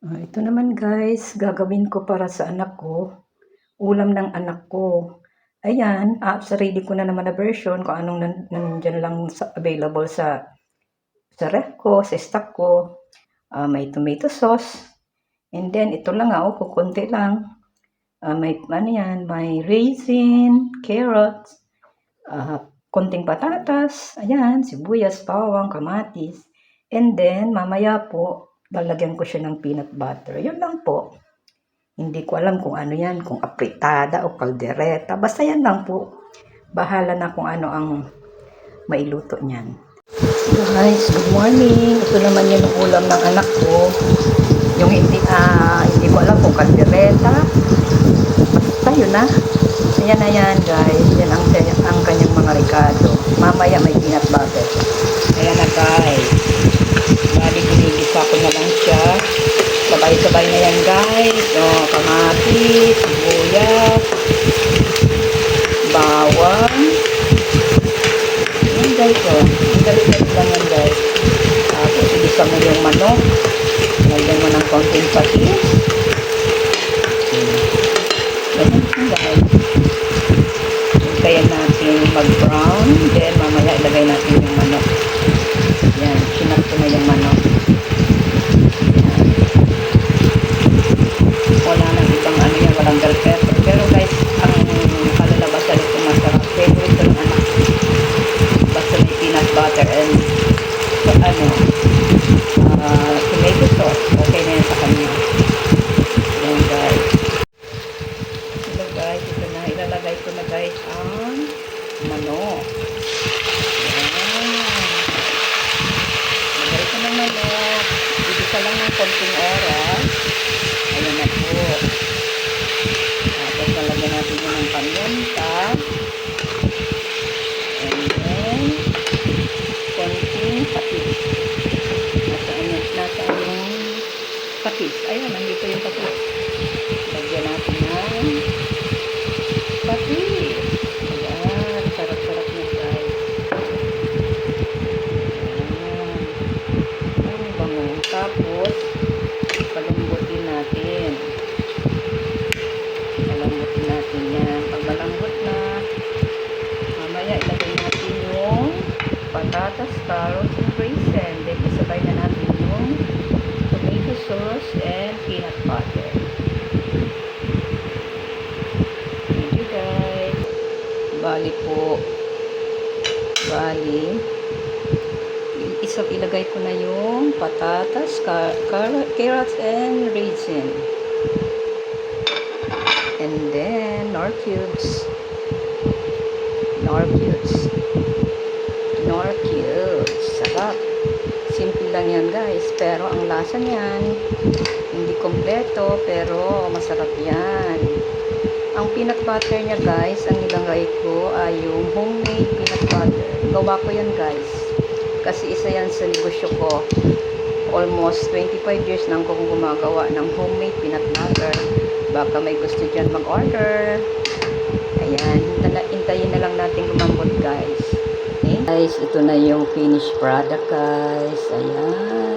Ito naman guys, gagawin ko para sa anak ko, ulam ng anak ko. Ayan, sarili ko na naman na version kung anong nandiyan lang available sa ref ko, sa stock ko. May tomato sauce. And then, ito lang kukunti lang. May ano yan, may raisin, carrots, konting patatas, ayan, sibuyas, bawang, kamatis. And then, mamaya po, lalagyan ko siya ng peanut butter. Yun lang po. Hindi ko alam kung ano yan, kung apritada o kaldereta. Basta yan lang po. Bahala na kung ano ang mailuto niyan. Guys, good morning. Ito naman yung ulam ng anak ko. Yung hindi ko alam kung kaldereta. Basta yun na. Ayan na yan guys. Yan ang kanyang mga rekado. Mamaya may peanut butter. Ayan na guys. Bali, ginigisa ko na lang siya. Sabay-sabay na yan guys. Kamatis, sibuyas, bawang. Yan guys ang galit lang yan guys. Tapos ibisa mo yung manok. Lagyan mo ng konting patis. Ganyan siya guys. Hintayin natin mag-brown. Then mamaya ilagay natin yung manok. Yan, sinap ko na yung manok. Wala na ibang ano yan, walang bell pepper. Pero guys, ang kalalabasan ito masarap. Favorite ko ng anak. Basta may peanut butter and tomato sauce. Okay na yan sa kanya. Yan guys. Ito guys, ito na. Ilalagay ko na guys ang manok. Yan. Ilagay ko ng manok. Ibisa lang ng konting oras. Ayan na po. Tapos nalagyan natin yun ng paminta. And then, konting patis. Nasaan yung patis? Ayan, nandito yung patis. Lagyan natin ng patis. Ayan, sarap-sarap na guys. Ayan. Ang bango. Tapos, palambutin natin. Palambutin natin yan. Pag malambot na, mamaya ilagay natin yung patatas, carrots, and raisin. Then, isabay na natin yung tomato sauce and peanut butter. Thank you guys. Bali po. Ilagay ko na yung patatas, carrots, and raisin. And then, nor cubes. Sarap. Simple lang yan guys. Pero ang lasa niyan, hindi kompleto, pero masarap yan. Ang peanut butter niya guys, ang nilagay ko ay yung homemade peanut butter. Gawa ko yan guys. Kasi isa yan sa negosyo ko. Almost 25 years na akong gumagawa ng homemade peanut butter. Baka may gusto dyan mag-order. Ayan, hintayin na lang natin lumambot guys. Okay? Guys, ito na yung finished product guys. Ayan.